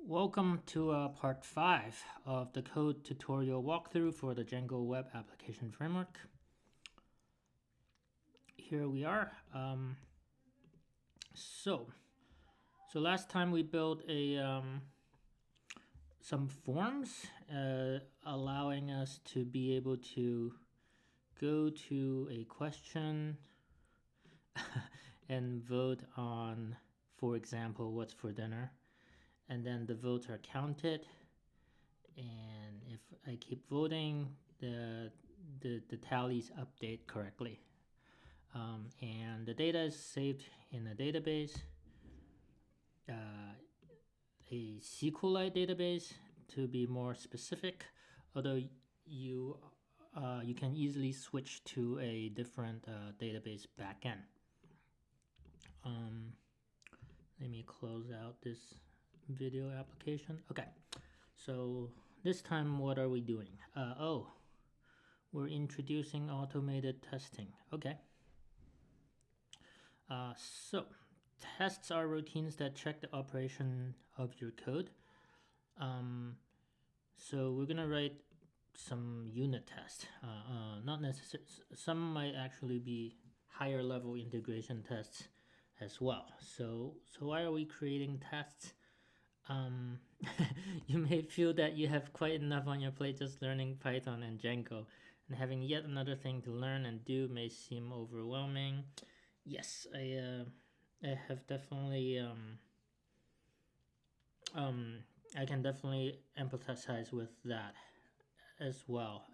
Welcome to part 5 of the code tutorial walkthrough for the Django web application framework. Here we are. So last time we built some forms allowing us to be able to go to a question and vote on, for example, what's for dinner. And then the votes are counted, and if I keep voting, the tallies update correctly, and the data is saved in a database, a SQLite database to be more specific, although you can easily switch to a different database backend. Let me close out this video application. Okay, so this time what are we doing? We're introducing automated testing. Okay. So tests are routines that check the operation of your code. So we're gonna write some unit tests. Not necessarily. Some might actually be higher level integration tests as well. So why are we creating tests? You may feel that you have quite enough on your plate just learning Python and Django, and having yet another thing to learn and do may seem overwhelming. Yes, I have definitely I can definitely empathize with that as well.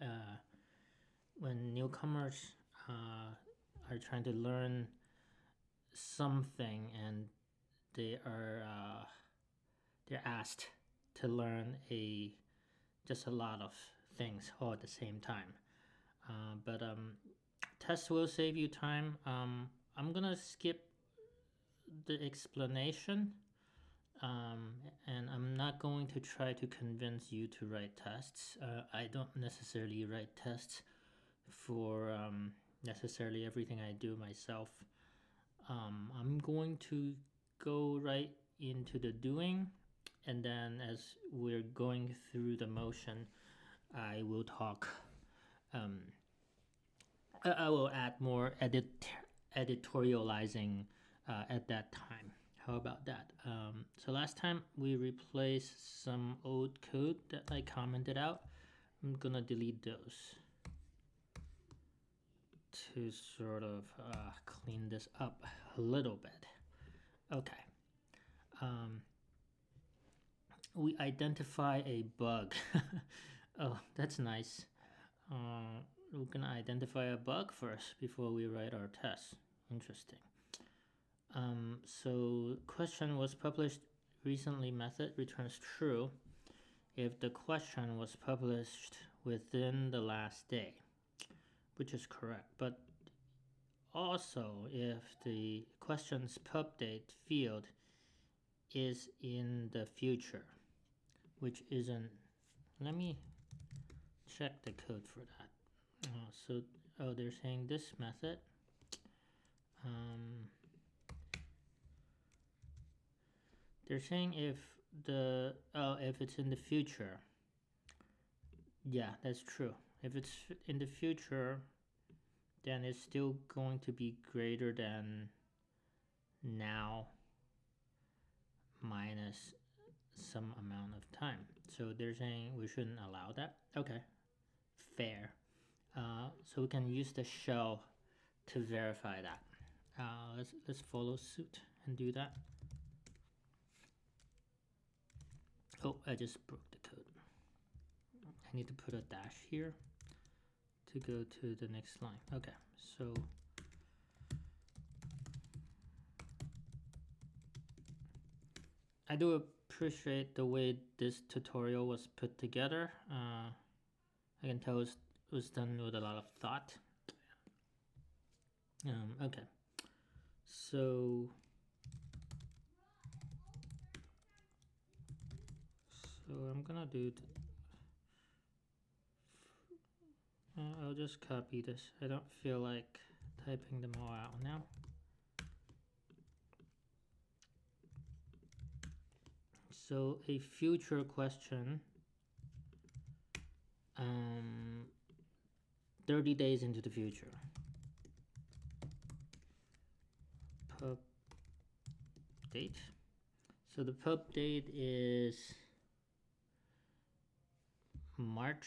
When newcomers are trying to learn something and they're asked to learn just a lot of things all at the same time. But tests will save you time. I'm gonna skip the explanation, and I'm not going to try to convince you to write tests. I don't necessarily write tests for necessarily everything I do myself. I'm going to go right into the doing, and then as we're going through the motion, I will talk. I will add more editorializing at that time. How about that? So last time we replaced some old code that I commented out. I'm gonna delete those to sort of clean this up a little bit. Okay. We identify a bug. Oh, that's nice. We're gonna identify a bug first before we write our test. Interesting. So question was published recently method returns true if the question was published within the last day, which is correct. But also if the question's pub date field is in the future, which isn't. Let me check the code for that. They're saying this method. They're saying if it's in the future. Yeah, that's true. If it's in the future, then it's still going to be greater than now minus some amount of time. So they're saying we shouldn't allow that. Okay, fair. So we can use the shell to verify that. Let's follow suit and do that. Oh, I just broke the code. I need to put a dash here to go to the next line. Okay, so I do appreciate the way this tutorial was put together. I can tell it was done with a lot of thought. Okay, so I'm gonna do. I'll just copy this. I don't feel like typing them all out now. So a future question 30 days into the future. Pub date. So the pub date is March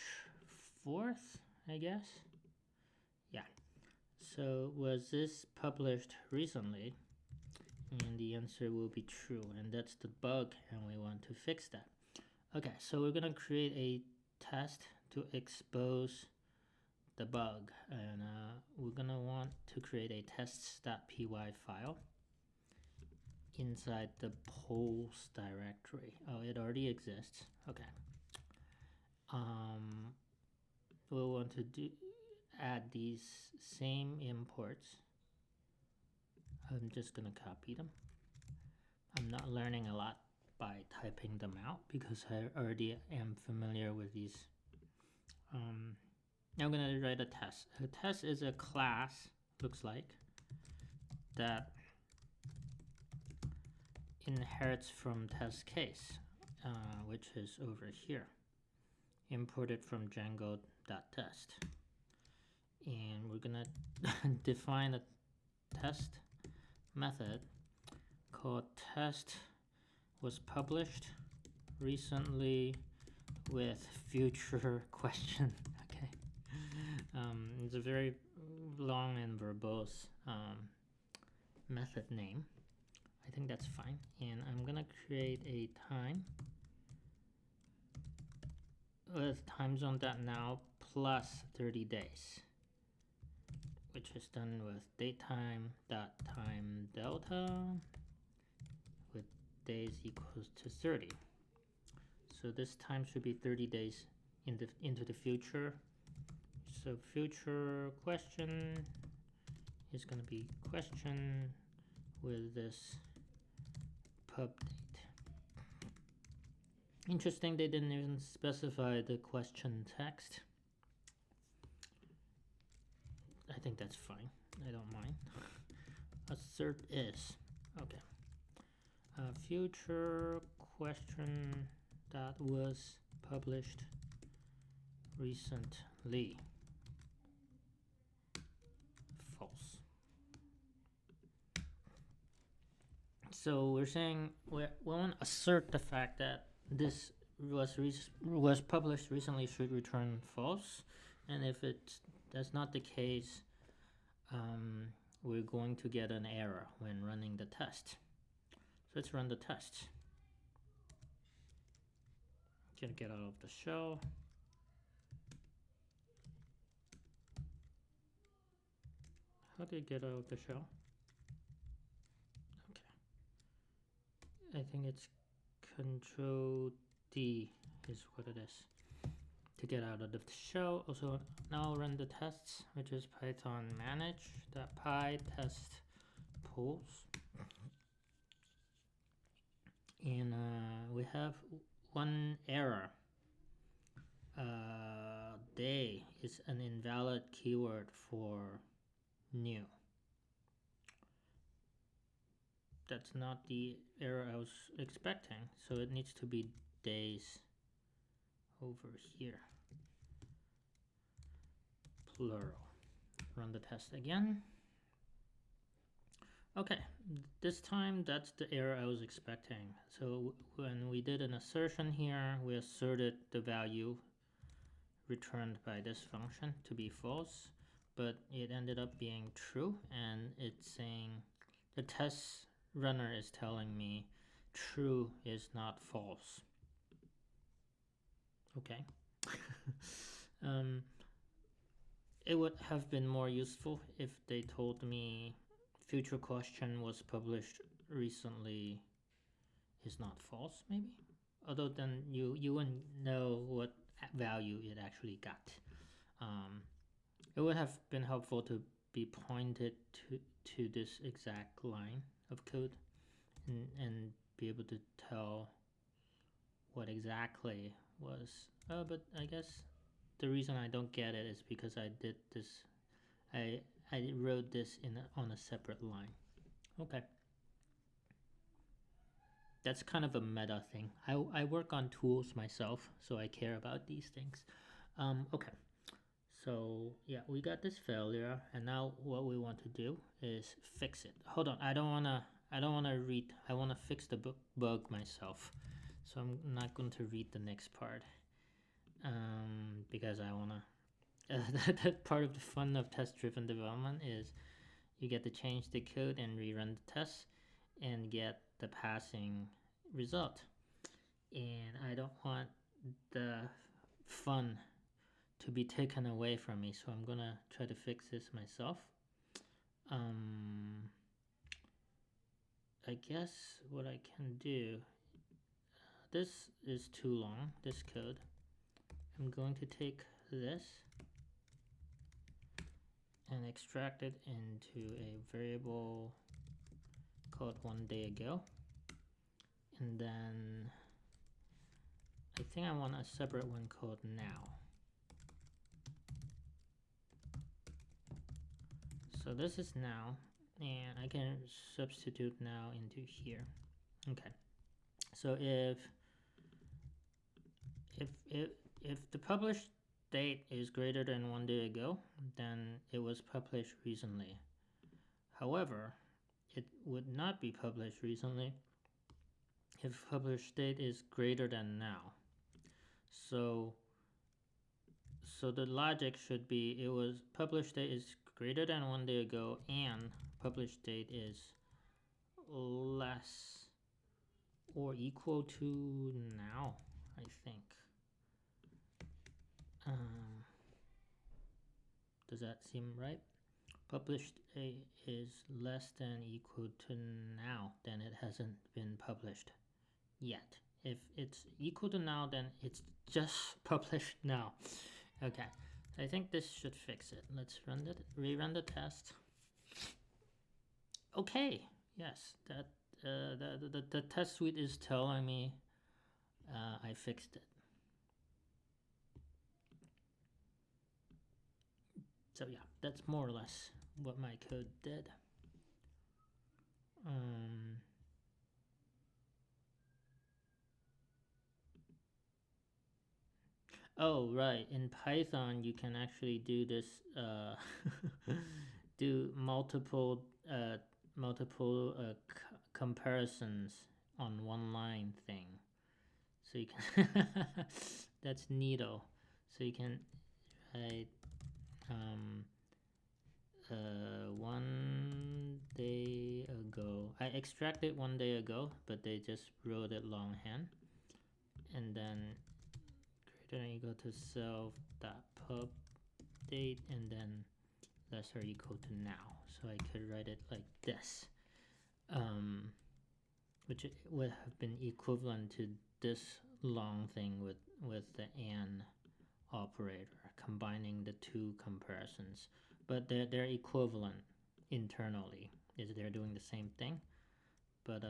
4th, I guess. Yeah. So was this published recently? And the answer will be true, and that's the bug, and we want to fix that. Okay, so we're gonna create a test to expose the bug, and we're gonna want to create a tests.py file inside the polls directory. Oh, it already exists. Okay. We'll want to add these same imports. I'm just gonna copy them. I'm not learning a lot by typing them out because I already am familiar with these. Now I'm gonna write a test. A test is a class, looks like, that inherits from test case, which is over here, imported from Django.test. And we're gonna define a test method called test was published recently with future question. Okay. It's a very long and verbose method name. I think that's fine. And I'm gonna create a time with timezone.now plus 30 days, which is done with datetime.time delta with days equals to 30. So this time should be 30 days into the future. So future question is going to be question with this pub date. Interesting, they didn't even specify the question text. I think that's fine. I don't mind. Assert is. Okay. Future question that was published recently. False. So we're saying we want to assert the fact that this was published recently should return false, and if that's not the case, we're going to get an error when running the test. So let's run the test. Gonna get out of the shell. How do you get out of the shell? Okay. I think it's Control D is what it is to get out of the shell. Also, now I'll run the tests, which is python manage.py test polls. And we have one error. Day is an invalid keyword for new. That's not the error I was expecting, so it needs to be days over here. Plural. Run the test again. Okay, this time that's the error I was expecting. So when we did an assertion here, we asserted the value returned by this function to be false, but it ended up being true, and it's saying the test runner is telling me true is not false. Okay. It would have been more useful if they told me future question was published recently is not false, maybe. Although then you wouldn't know what value it actually got. It would have been helpful to be pointed to this exact line of code and be able to tell what exactly was. But I guess the reason I don't get it is because I did this. I wrote this on a separate line. Okay. that's kind of a meta thing. I work on tools myself, so I care about these things. Okay, so yeah, we got this failure, and now what we want to do is fix it. Hold on, I don't wanna read. I wanna fix the bug myself, so I'm not going to read the next part. Because I wanna. That part of the fun of test-driven development is you get to change the code and rerun the test and get the passing result. And I don't want the fun to be taken away from me, so I'm gonna try to fix this myself. I guess what I can do, this is too long, this code. I'm going to take this and extract it into a variable called 1 day ago. And then I think I want a separate one called now. So this is now, and I can substitute now into here. Okay. So if the published date is greater than 1 day ago, then it was published recently. However, it would not be published recently if published date is greater than now. So the logic should be it was published date is greater than 1 day ago and published date is less or equal to now, I think. Does that seem right? Published date is less than equal to now, then it hasn't been published yet. If it's equal to now, then it's just published now. Okay, I think this should fix it. Let's rerun the test. Okay, yes, that the test suite is telling me I fixed it. So yeah, that's more or less what my code did. Oh right, in Python you can actually do this. Do multiple comparisons on one line thing. So you can that's neato. So you can write 1 day ago. I extracted 1 day ago, but they just wrote it longhand. And then greater than equal to self.pub date and then less or equal to now. So I could write it like this. Which would have been equivalent to this long thing with the and operator, combining the two comparisons. But they're equivalent internally, they're doing the same thing. But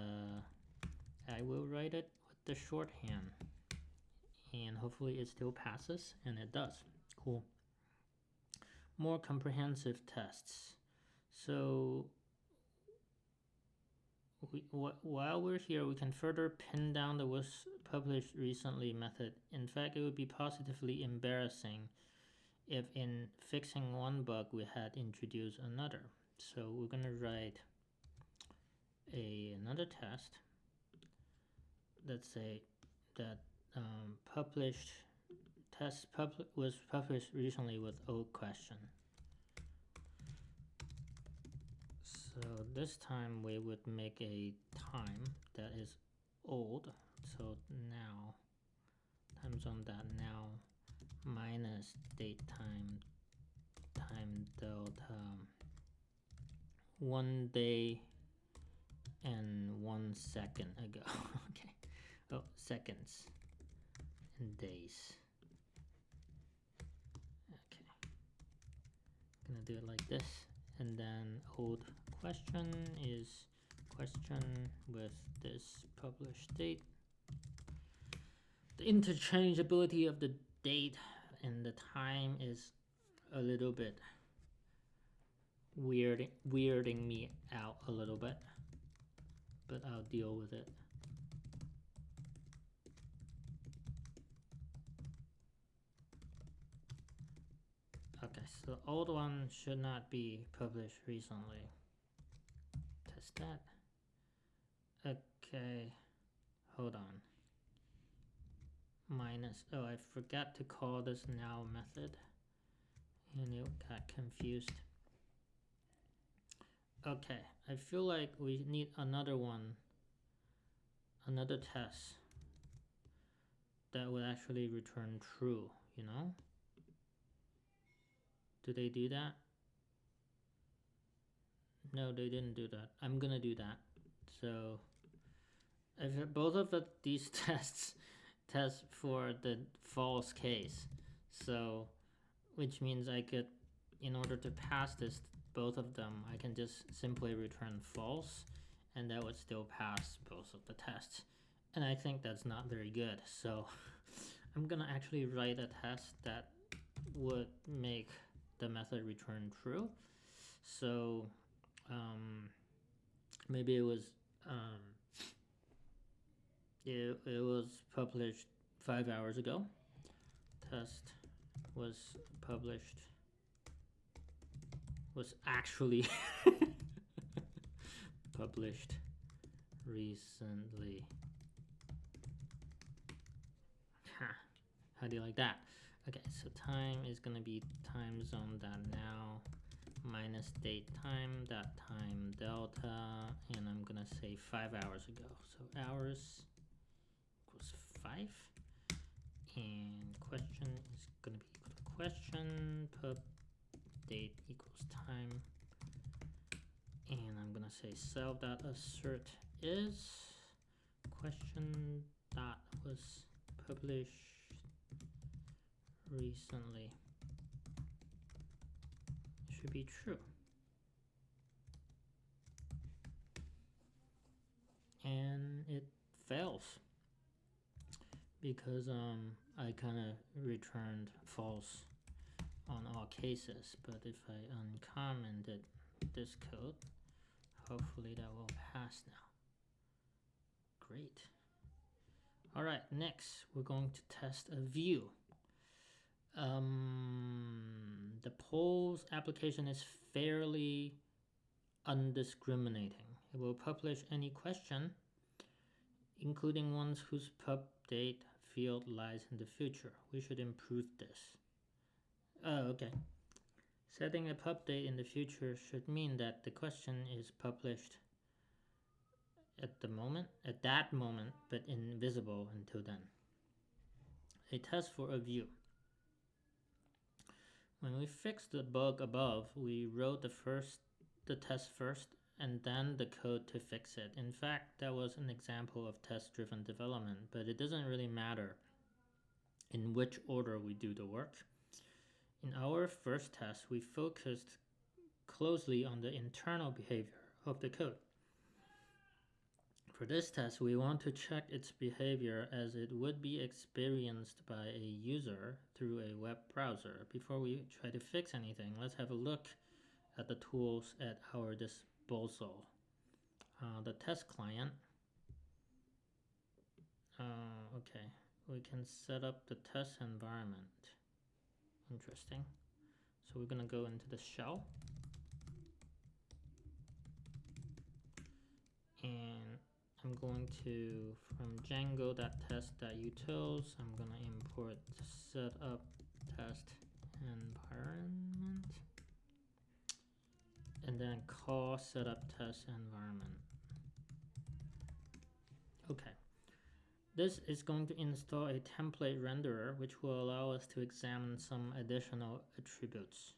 I will write it with the shorthand, and hopefully it still passes, and it does. Cool. More comprehensive tests. So while we're here, we can further pin down the was published recently method. In fact, it would be positively embarrassing if in fixing one bug we had introduced another. So we're going to write another test. Let's say that published test was published recently with old question. So this time we would make a time that is old. So now times on that now minus date time delta 1 day and 1 second ago. Okay. Oh, seconds and days. Okay. I'm gonna do it like this, and then old question is question with this published date. The interchangeability of the date and the time is a little bit weirding me out a little bit, but I'll deal with it. Okay, so the old one should not be published recently. Test that. Okay, hold on. Minus, oh, I forgot to call this now method and it got confused. Okay, I feel like we need another one, another test that would actually return true, you know? Do they do that? No, they didn't do that. I'm gonna do that. So, if both of these tests test for the false case, so which means I could, in order to pass this, both of them, I can just simply return false, and that would still pass both of the tests. And I think that's not very good. So I'm gonna actually write a test that would make the method return true. So maybe it was it was published 5 hours ago. Test was published, was actually published recently. How do you like that? Okay, so time is gonna be time zone dot now minus date time dot time delta, and I'm gonna say 5 hours ago. So hours equals 5, and question is gonna be equal to question, pub date equals time, and I'm gonna say self.assert is question dot was published recently. Should be true. And it fails because I kind of returned false on all cases, but if I uncommented this code, hopefully that will pass now. Great. All right, next we're going to test a view. The polls application is fairly undiscriminating. It will publish any question, including ones whose pub date field lies in the future. We should improve this. Oh, okay. Setting a pub date in the future should mean that the question is published at that moment, but invisible until then. A test for a view. When we fixed the bug above, we wrote the test first and then the code to fix it. In fact, that was an example of test-driven development, but it doesn't really matter in which order we do the work. In our first test, we focused closely on the internal behavior of the code. For this test, we want to check its behavior as it would be experienced by a user through a web browser. Before we try to fix anything, let's have a look at the tools at our disposal. The test client. Okay, we can set up the test environment. Interesting. So we're gonna go into the shell. And I'm going to, from Django.test.utils, I'm gonna import setup test environment, and then call setup test environment. Okay, this is going to install a template renderer, which will allow us to examine some additional attributes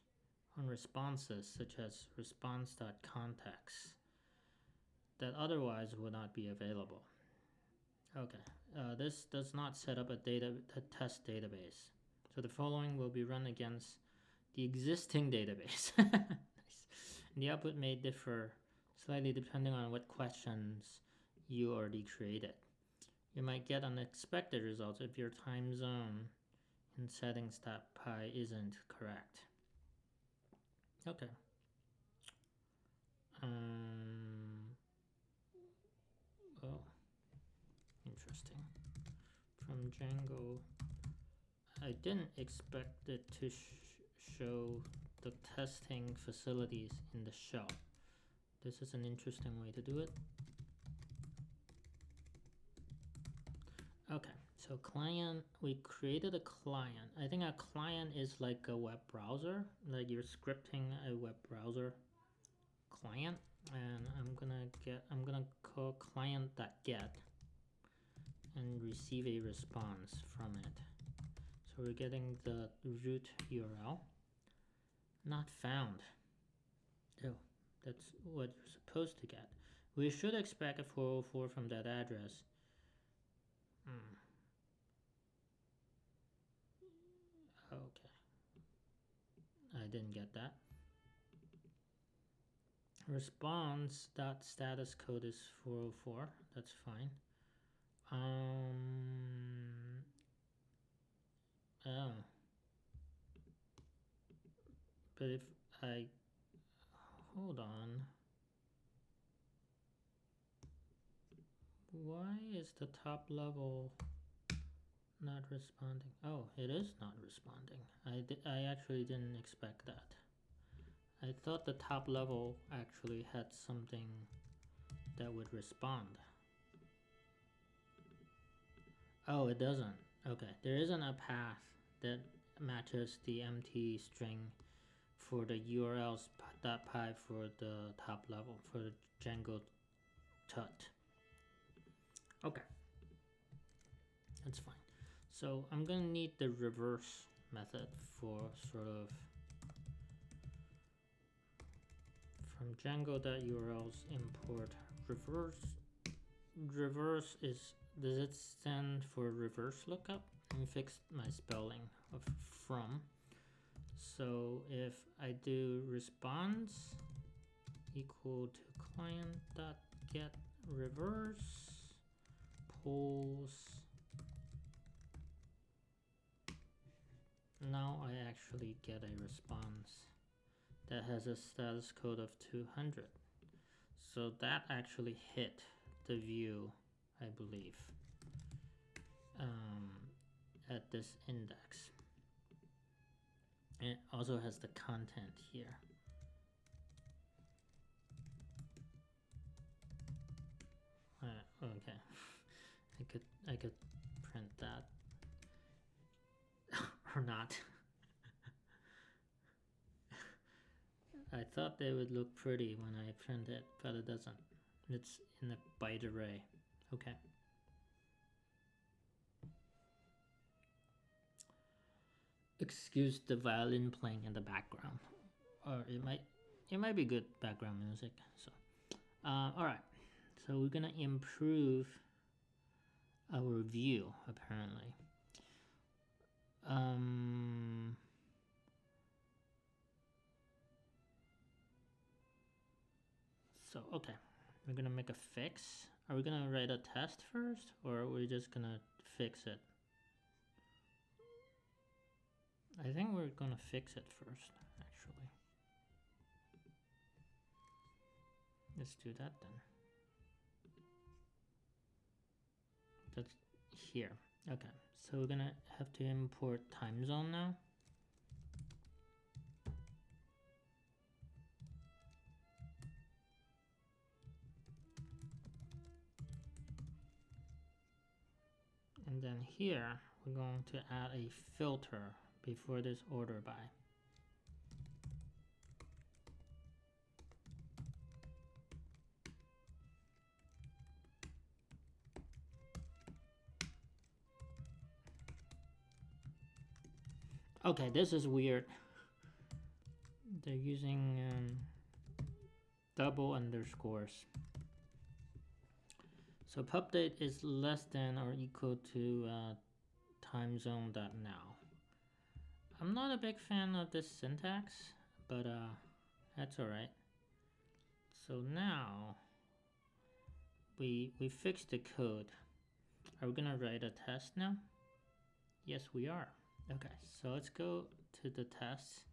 on responses, such as response.context, that otherwise would not be available. Okay, this does not set up a test database. So the following will be run against the existing database. Nice. The output may differ slightly depending on what questions you already created. You might get unexpected results if your time zone in settings.py isn't correct. Okay. Oh, interesting. From Django, I didn't expect it to show the testing facilities in the shell. This is an interesting way to do it. Okay, so client, we created a client. I think a client is like a web browser, like you're scripting a web browser client, and I'm gonna call client.get and receive a response from it. So we're getting the root URL. Not found. Oh, that's what you're supposed to get. We should expect a 404 from that address. Okay. I didn't get that. Response.status code is 404. That's fine. Oh. But if I hold on, why is the top level not responding? Oh, it is not responding. I actually didn't expect that. I thought the top level actually had something that would respond. Oh, it doesn't. Okay, there isn't a path that matches the empty string for the urls.py for the top level, for the Django tut. Okay, that's fine. So I'm gonna need the reverse method for sort of from Django.urls import reverse. Reverse is, does it stand for reverse lookup? Let me fix my spelling of from. So if I do response equal to client.get reverse polls, now I actually get a response that has a status code of 200. So that actually hit the view, I believe, at this index. And it also has the content here. Okay, I could print that or not. I thought they would look pretty when I print it, but it doesn't. It's in a byte array. Okay. Excuse the violin playing in the background, or it might be good background music. So, all right. So we're gonna improve our view apparently. So okay, we're gonna make a fix. Are we gonna write a test first, or are we just gonna fix it? I think we're gonna fix it first, actually. Let's do that then. That's here. Okay, so we're gonna have to import time zone now. And then here, we're going to add a filter before this order by. Okay, this is weird. They're using double underscores. So pub date is less than or equal to time zone.now. I'm not a big fan of this syntax, but that's alright. So now we fixed the code. Are we gonna write a test now? Yes, we are. Okay, so let's go to the tests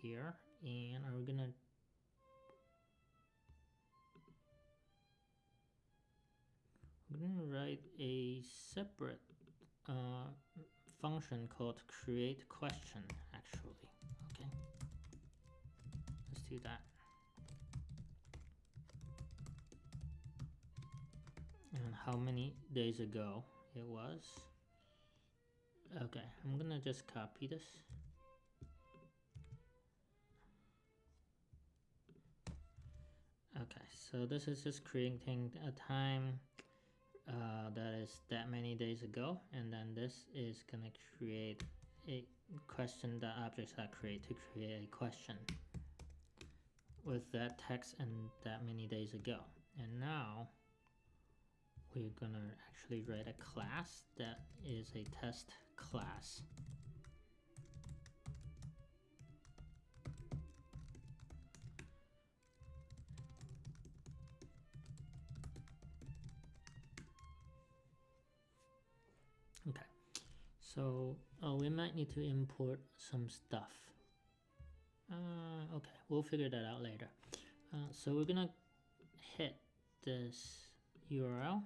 here, and are we gonna write a separate function called create question actually. Okay, let's do that. And how many days ago it was. Okay, I'm gonna just copy this. Okay, so this is just creating a time that is that many days ago, and then this is gonna create a question, the objects I create to create a question with that text and that many days ago. And now we're gonna actually write a class that is a test class. Okay, so we might need to import some stuff. Okay, we'll figure that out later. So we're gonna hit this URL,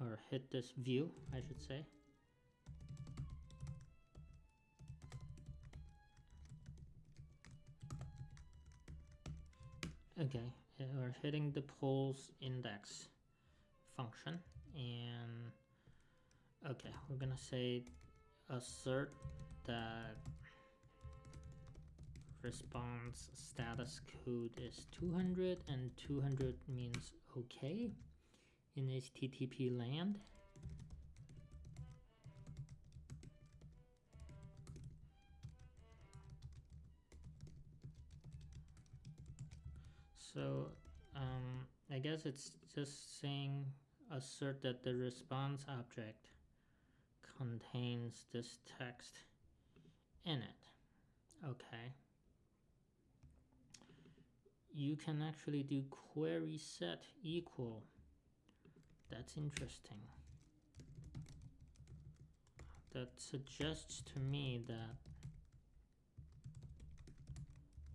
or hit this view, I should say. Okay, we're hitting the polls index function, and okay, we're gonna say assert that response status code is 200, and 200 means okay in HTTP land. So I guess it's just saying assert that the response object contains this text in it. Okay. You can actually do query set equal. That's interesting. That suggests to me that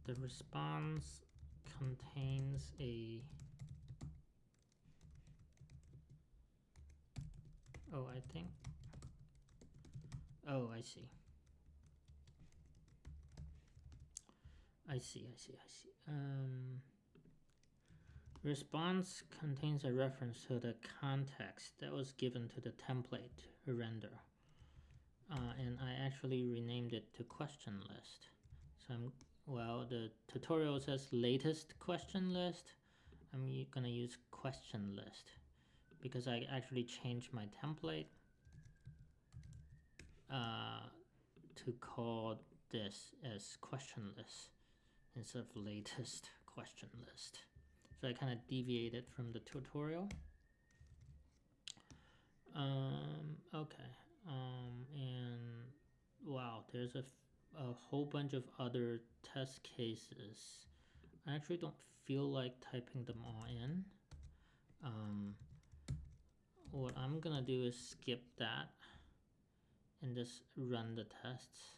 the response contains a I see. I see. Response contains a reference to the context that was given to the template render. And I actually renamed it to question list. So the tutorial says latest question list. I'm gonna use question list because I actually changed my template to call this as question list instead of latest question list. So I kind of deviated from the tutorial. Okay. And wow, there's a whole bunch of other test cases. I actually don't feel like typing them all in. What I'm gonna do is skip that and just run the tests.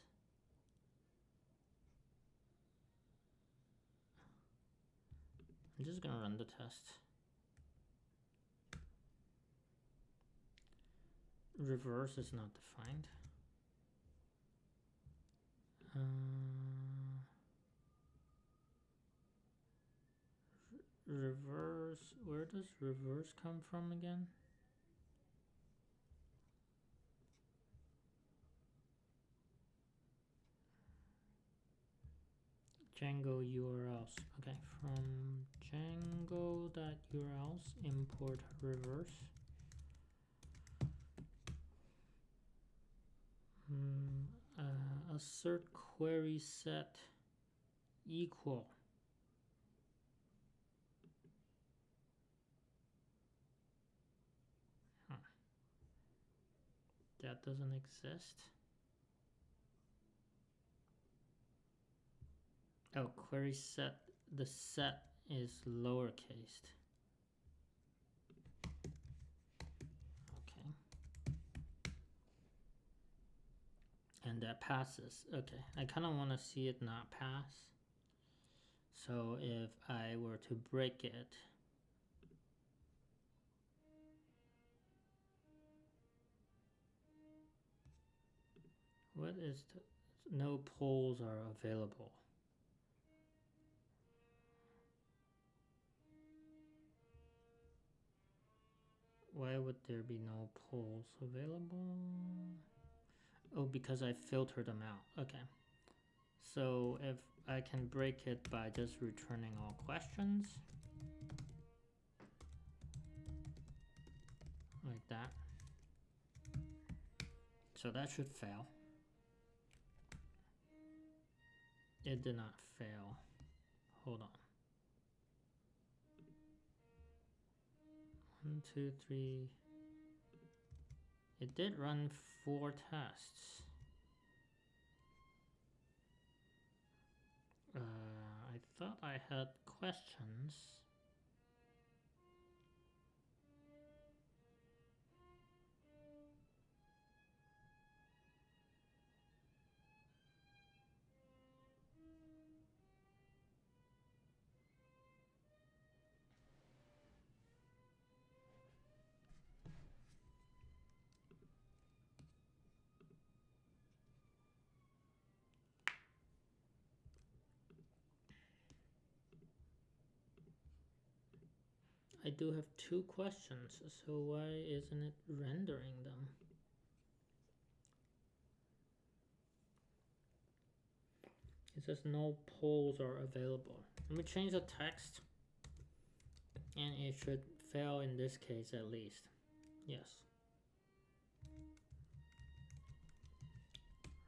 I'm just gonna run the test. Reverse is not defined. Reverse, where does reverse come from again? Django URLs. Okay, from Django.urls import reverse. Assert query set equal. That doesn't exist. Oh, query set, the set is lowercase. Okay. And that passes. Okay, I kind of want to see it not pass. So if I were to break it, What is no polls are available? Why would there be no polls available? Oh, because I filtered them out. Okay. So if I can break it by just returning all questions. Like that. So that should fail. It did not fail. Hold on. 1, 2, 3. It did run 4 tests. I thought I had questions. I do have 2 questions, so why isn't it rendering them? It says no polls are available. Let me change the text, and it should fail in this case at least. Yes.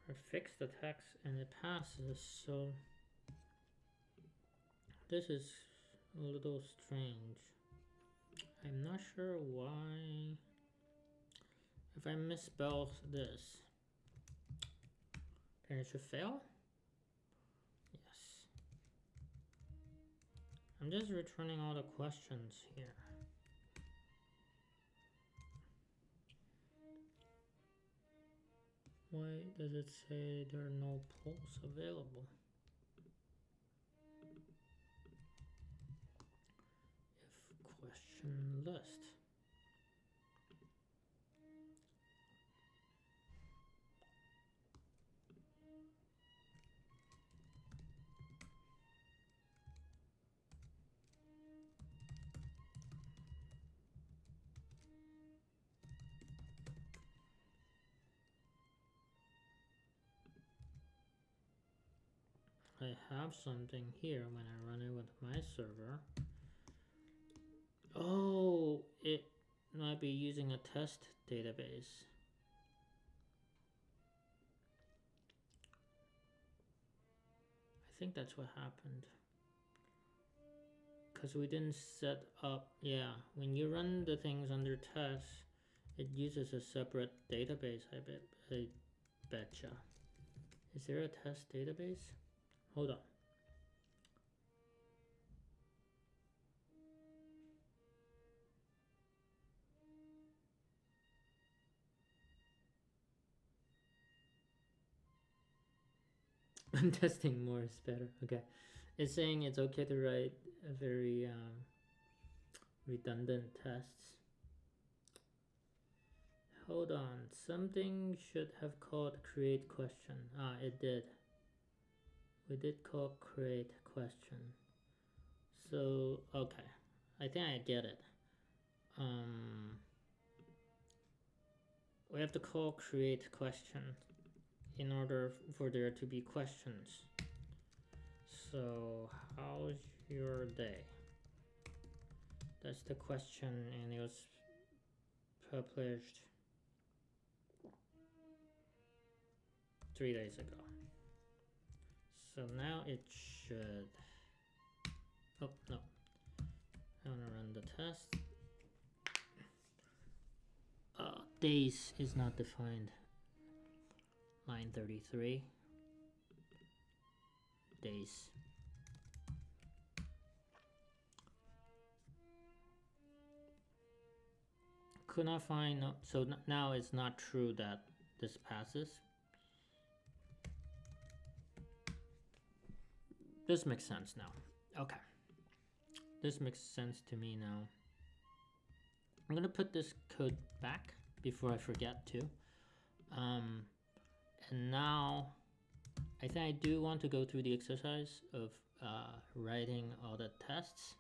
I fixed the text and it passes, so this is a little strange. I'm not sure why. If I misspell this, then it should fail? Yes. I'm just returning all the questions here. Why does it say there are no polls available? If question list. I have something here when I run it with my server. Oh, it might be using a test database. I think that's what happened. Because we didn't set up, yeah, when you run the things under test, it uses a separate database, I betcha. Is there a test database? Hold on. I'm testing more is better. Okay. It's saying it's okay to write a very redundant tests. Hold on. Something should have called create question. Ah, it did. We did call create question. So, okay. I think I get it. We have to call create question in order for there to be questions. So, how's your day? That's the question, and it was published 3 days ago. So now it should. Oh, no. I want to run the test. Days is not defined. Line 33. Days. Could not find. No, so now it's not true that this passes. This makes sense now. Okay. This makes sense to me now. I'm gonna put this code back before I forget to. And now I think I do want to go through the exercise of writing all the tests.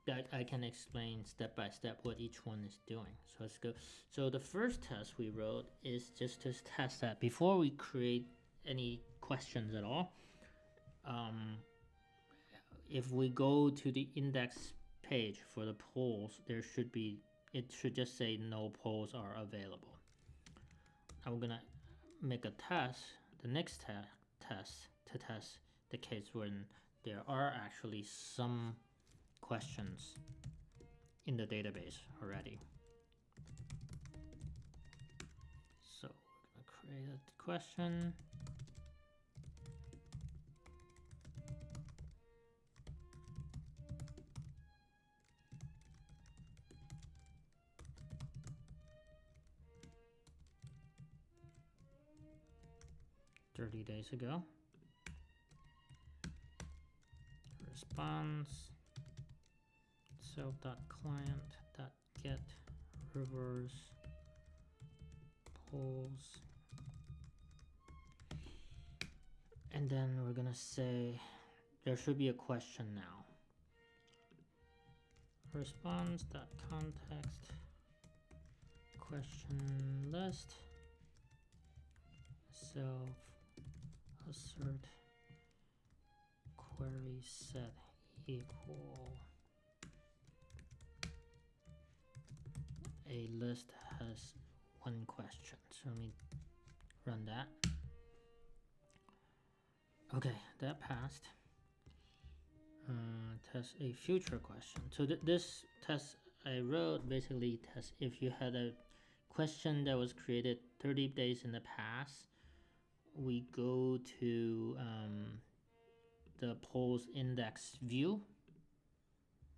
That I can explain step by step what each one is doing. So let's go. So the first test we wrote is just to test that before we create any questions at all. If we go to the index page for the polls, it should just say no polls are available. Now we're gonna make a test, the next test to test the case when there are actually some questions in the database already. So we're gonna create a question. "30 days ago. Response self.client.get reverse polls." And then we're gonna say there should be a question now. Response.context question list self assert query set equal a list has one question. So let me run that. Okay, that passed. Test a future question. So this test I wrote basically tests if you had a question that was created 30 days in the past. We go to the polls index view,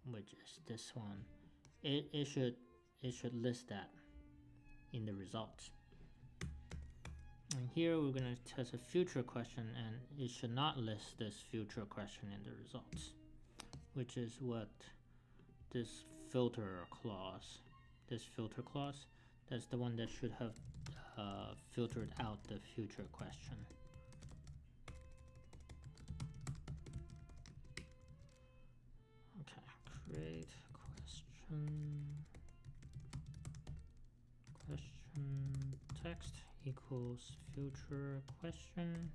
which is this one. It should list that in the results. And here we're going to test a future question, and it should not list this future question in the results, which is what this filter clause, that's the one that should have filtered out the future question. Okay, create question text equals future question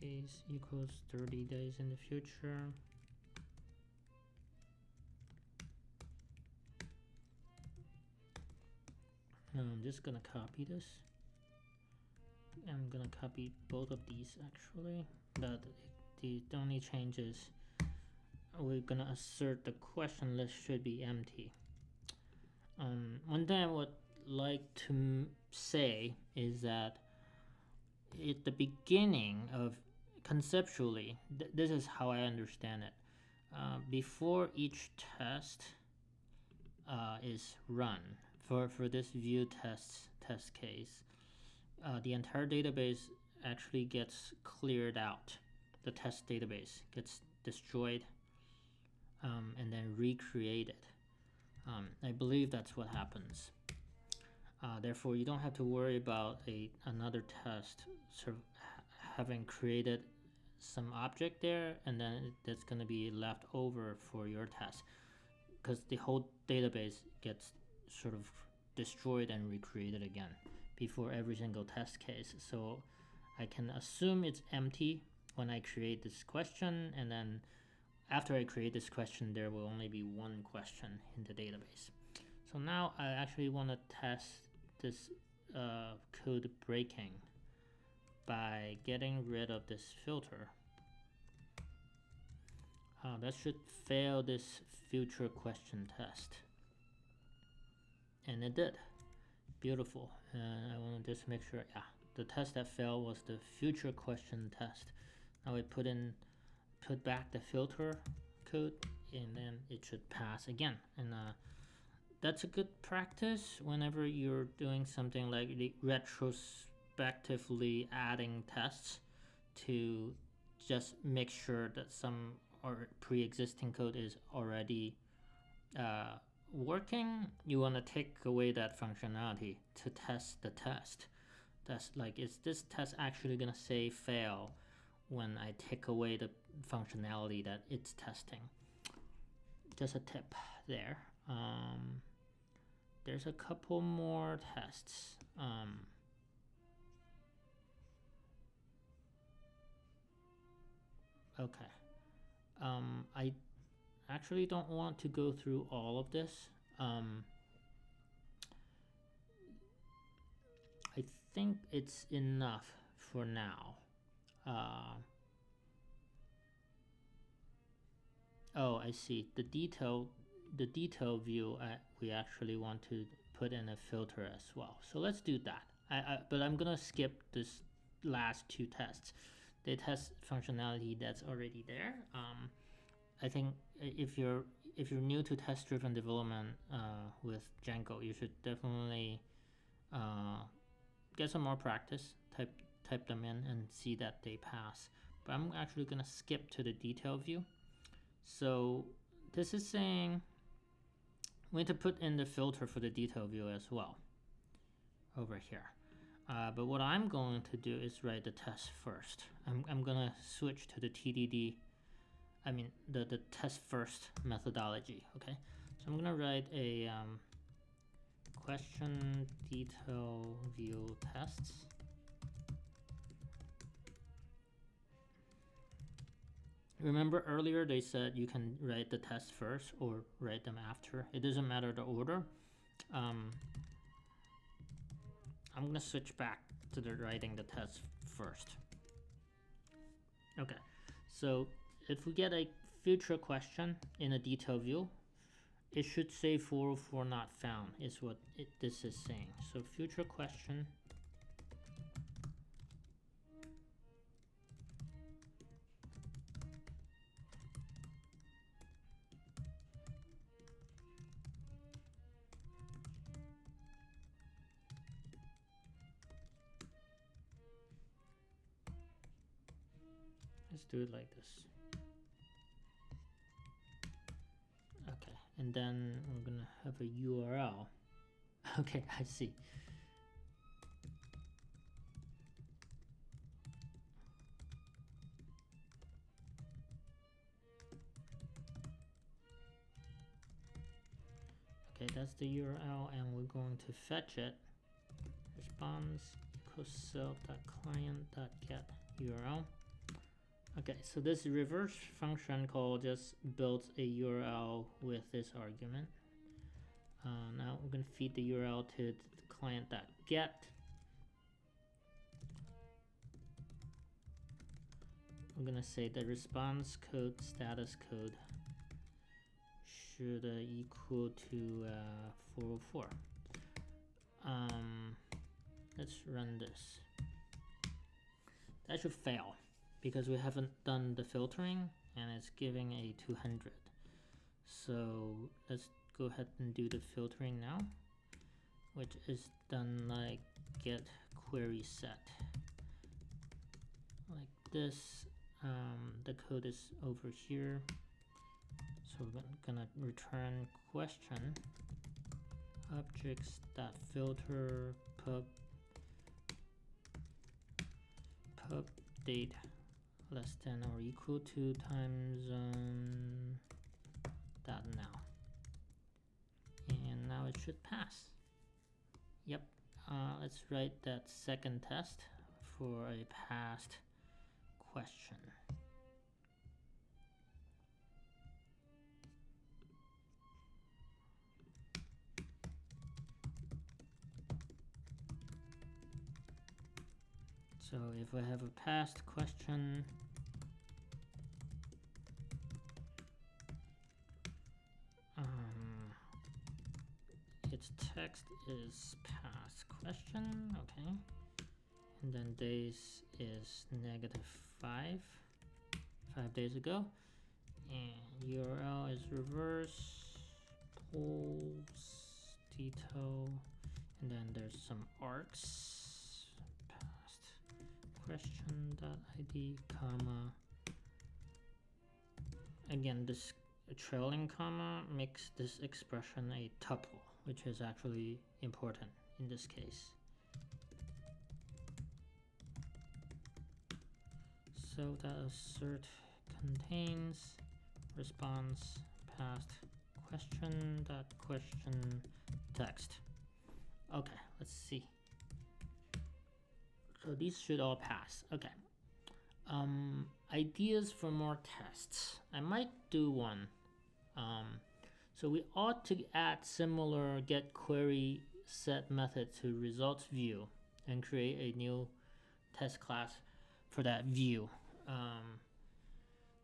days equals 30 days in the future. Now I'm just gonna copy this. I'm gonna copy both of these actually, but the only change is we're gonna assert the question list should be empty. One thing I would like to say is that at the beginning of conceptually, this is how I understand it. Before each test is run for this view test case, the entire database actually gets cleared out. The test database gets destroyed and then recreated. I believe that's what happens. Therefore, you don't have to worry about another test sort of having created some object there and then that's going to be left over for your test, because the whole database gets sort of destroyed and recreated again before every single test case. So I can assume it's empty when I create this question, and then after I create this question, there will only be one question in the database. So now I actually want to test this code breaking by getting rid of this filter. That should fail this future question test. And it did. Beautiful. I want to just make sure, yeah, the test that failed was the future question test. Now I put back the filter code, and then it should pass again. And that's a good practice whenever you're doing something like retrospectively adding tests to just make sure that some or pre-existing code is already working, you want to take away that functionality to test the test. That's like, is this test actually gonna say fail when I take away the functionality that it's testing? Just a tip there. There's a couple more tests. Okay. I actually don't want to go through all of this. I think it's enough for now. Oh, I see. The detail view, we actually want to put in a filter as well. So let's do that. But I'm gonna skip this last two tests. They test functionality that's already there. I think if you're new to test-driven development with Django, you should definitely get some more practice. Type them in and see that they pass. But I'm actually gonna skip to the detail view. So this is saying we need to put in the filter for the detail view as well over here. But what I'm going to do is write the test first. I'm gonna switch to the TDD. I mean the test first methodology. Okay, so I'm gonna write a question detail view tests. Remember earlier they said you can write the test first or write them after. It doesn't matter the order. I'm gonna switch back to the writing the test first. Okay, so if we get a future question in a detail view, it should say 404 not found is what this is saying. So future question let's do it like this. Okay, and then I'm gonna have a URL. Okay, I see. Okay, that's the URL, and we're going to fetch it. Response equals self.client.get URL. Okay, so this reverse function call just builds a URL with this argument. Now we're going to feed the URL to the client.get. I'm going to say the response code status code should equal to 404. Let's run this. That should fail because we haven't done the filtering and it's giving a 200. So let's go ahead and do the filtering now, which is done like get query set like this. The code is over here, so we're gonna return question objects.filter pub date less than or equal to time zone dot now, and now it should pass. Yep. Let's write that second test for a passed question. So if I have a passed question, its text is passed question, okay, and then days is -5 days ago, and URL is reverse polls detail, and then there's some arcs. Question.id, comma. Again, this a trailing comma makes this expression a tuple, which is actually important in this case. So that assert contains response past question dot question text. Okay, let's see. So these should all pass. Okay. Ideas for more tests. I might do one. So we ought to add similar get query set method to results view and create a new test class for that view.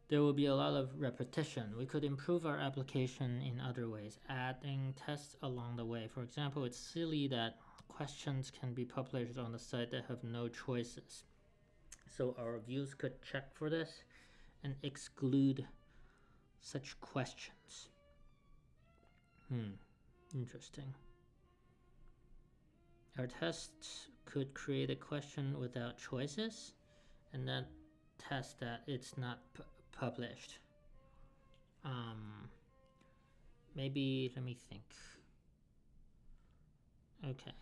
There will be a lot of repetition. We could improve our application in other ways, adding tests along the way. For example, it's silly that questions can be published on the site that have no choices. So our views could check for this and exclude such questions. Interesting. Our tests could create a question without choices and then test that it's not published. Maybe, let me think. Okay.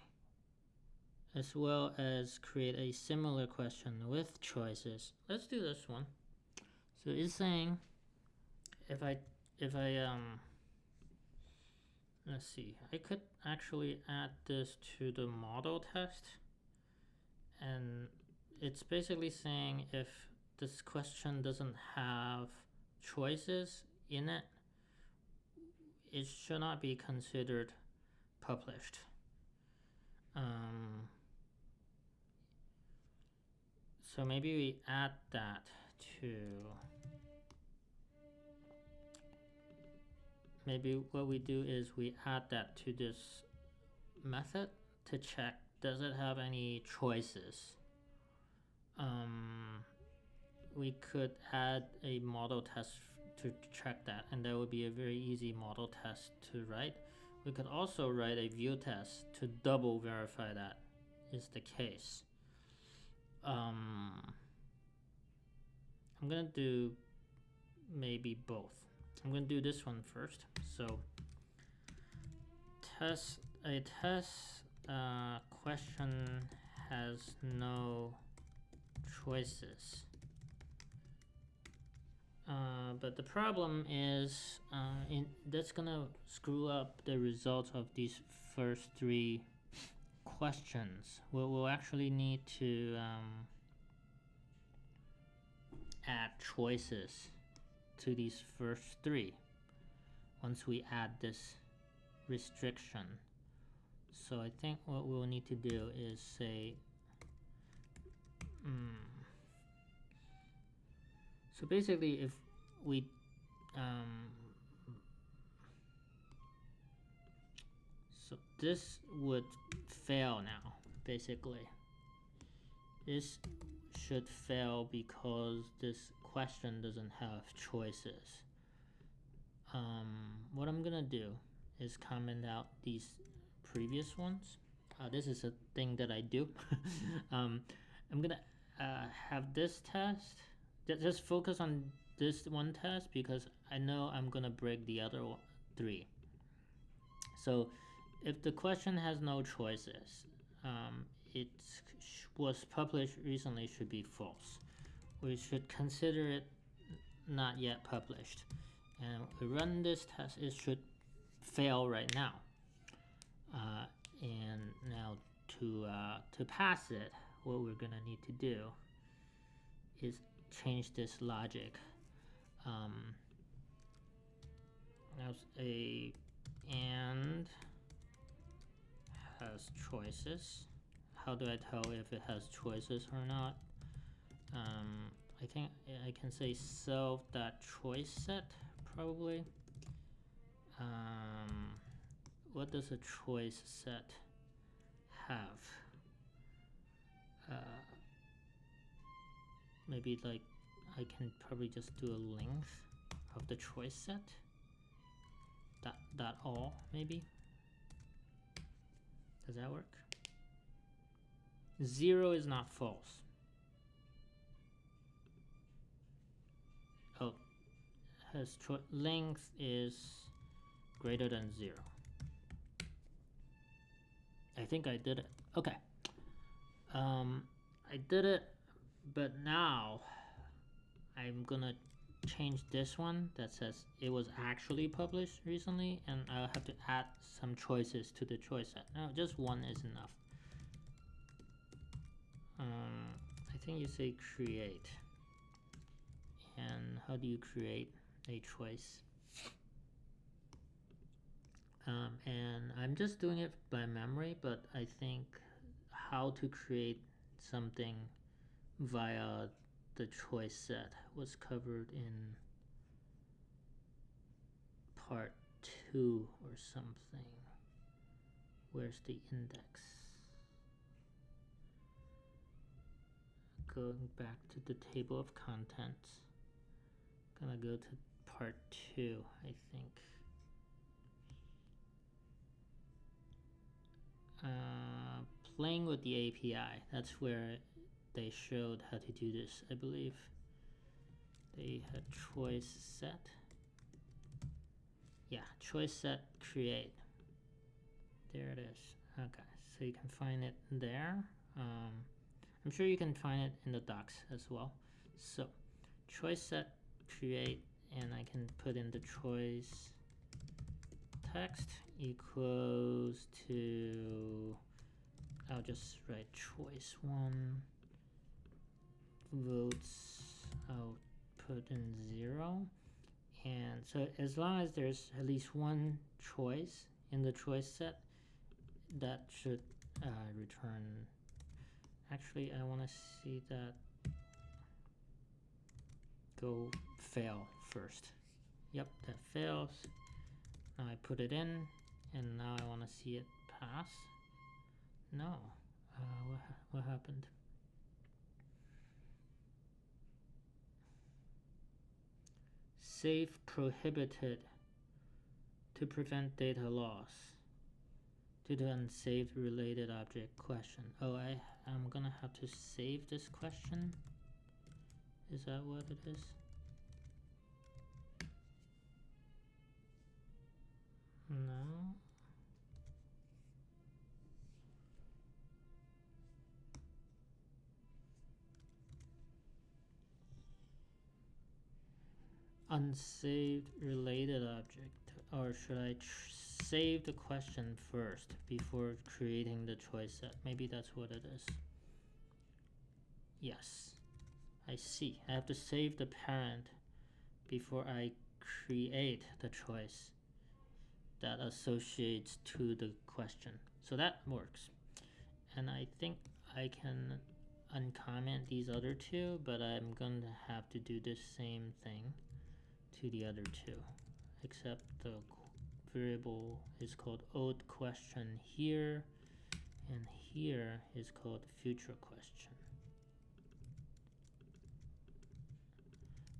As well as create a similar question with choices. Let's do this one. So it's saying if I let's see, I could actually add this to the model test, and it's basically saying if this question doesn't have choices in it, it should not be considered published. So maybe we add that to, maybe what we do is we add that to this method to check, does it have any choices? We could add a model test to check that, and that would be a very easy model test to write. We could also write a view test to double verify that is the case. I'm gonna do maybe both. I'm gonna do this one first. So a test question has no choices. But the problem is that's gonna screw up the results of these first three questions. We'll actually need to add choices to these first three once we add this restriction. So I think what we'll need to do is say so basically if we so this would fail now. Basically this should fail because this question doesn't have choices. What I'm gonna do is comment out these previous ones. This is a thing that I do. I'm gonna have this test, just focus on this one test because I know I'm gonna break the other three. So if the question has no choices, it was published recently should be false. We should consider it not yet published. And we run this test, it should fail right now. And now to pass it, what we're gonna need to do is change this logic. Now a and has choices. How do I tell if it has choices or not? I think I can say self.choice set probably. What does a choice set have? Maybe like I can probably just do a length of the choice set. That all maybe. Does that work? 0 is not false. Oh, has length is greater than 0. I think I did it. Okay. I did it, but now I'm gonna change this one that says it was actually published recently, and I'll have to add some choices to the choice set. No, just one is enough. I think you say create. And how do you create a choice? And I'm just doing it by memory, but I think how to create something via the choice set was covered in part 2 or something. Where's the index? Going back to the table of contents. Gonna go to part 2, I think. Playing with the API. That's where they showed how to do this, I believe. They had choice set. Yeah, choice set create. There it is. Okay, so you can find it there. I'm sure you can find it in the docs as well. So choice set create, and I can put in the choice text equals to, I'll just write choice 1 votes, I'll put in 0. And so as long as there's at least one choice in the choice set, that should return. Actually, I want to see that go fail first. Yep, that fails. Now I put it in, and now I want to see it pass. No. What happened? Save prohibited to prevent data loss due to unsaved related object question. Oh, I'm gonna have to save this question? Is that what it is? No. Unsaved related object, or should I save the question first before creating the choice set? Maybe that's what it is. Yes, I see. I have to save the parent before I create the choice that associates to the question. So that works. And I think I can uncomment these other two, but I'm going to have to do the same thing to the other two, except the variable is called old question here, and here is called future question.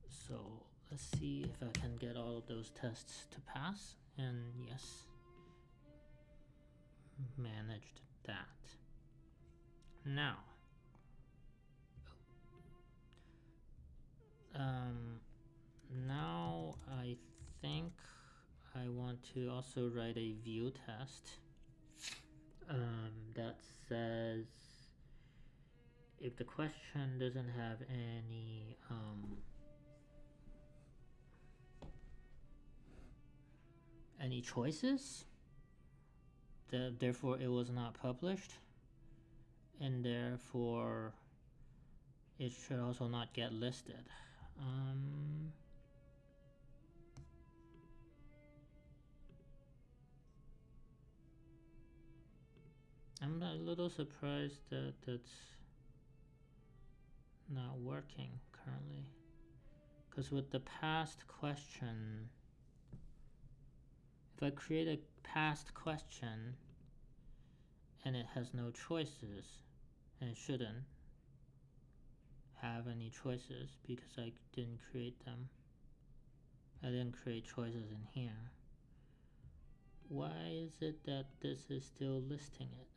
So let's see if I can get all of those tests to pass, and yes, managed that. Now, now I think I want to also write a view test that says if the question doesn't have any choices, therefore it was not published, and therefore it should also not get listed. I'm a little surprised that that's not working currently, because with the past question, if I create a past question and it has no choices, and it shouldn't have any choices because I didn't create them, I didn't create choices in here. Why is it that this is still listing it?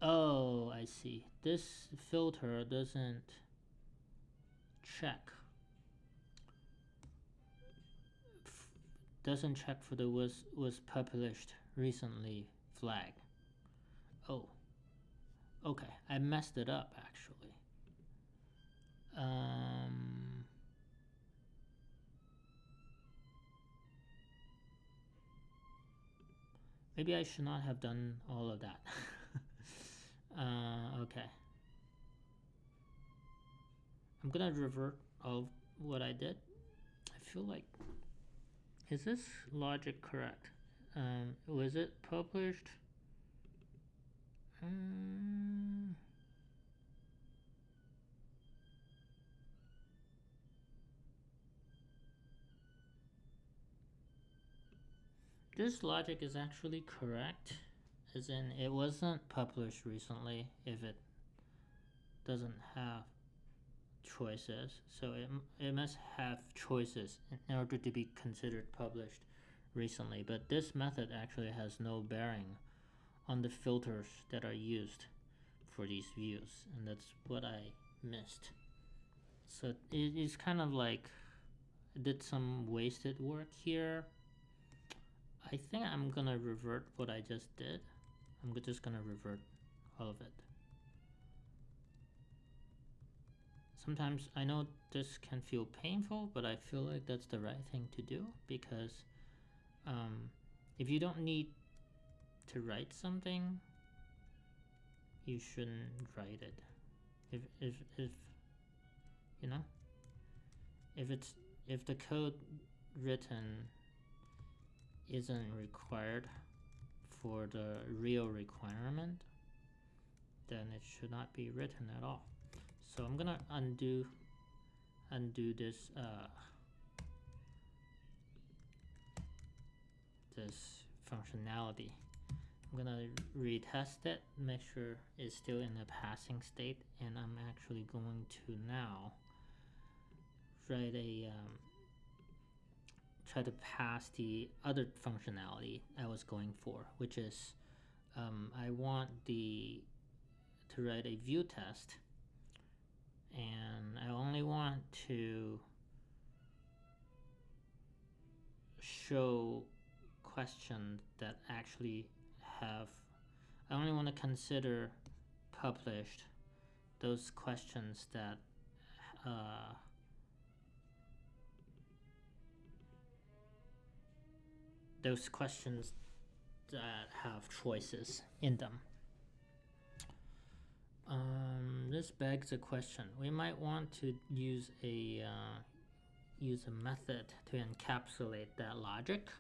Oh, I see. This filter doesn't check for the was published recently flag. Oh, okay, I messed it up actually. Maybe I should not have done all of that. Okay. I'm gonna revert all of what I did. I feel like, is this logic correct? Was it published? This logic is actually correct, as in it wasn't published recently if it doesn't have choices, so it must have choices in order to be considered published recently. But this method actually has no bearing on the filters that are used for these views, and that's what I missed. So it is kind of like I did some wasted work here. I think I'm gonna revert what I just did. I'm just gonna revert all of it. Sometimes I know this can feel painful, but I feel like that's the right thing to do, because if you don't need to write something, you shouldn't write it. If you know, if the code written isn't required for the real requirement, then it should not be written at all. So I'm gonna undo this this functionality. I'm gonna retest it, make sure it's still in the passing state, and I'm actually going to now write a try to pass the other functionality I was going for, which is I want to write a view test, and I only want to show questions that actually have, I only want to consider published those questions that have choices in them. This begs a question. We might want to use a method to encapsulate that logic,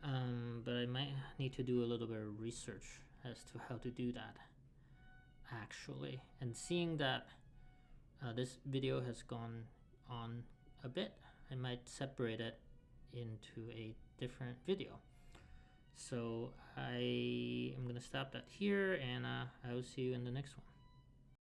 but I might need to do a little bit of research as to how to do that actually. And seeing that this video has gone on a bit, I might separate it into a different video. So I am gonna stop that here, and I will see you in the next one.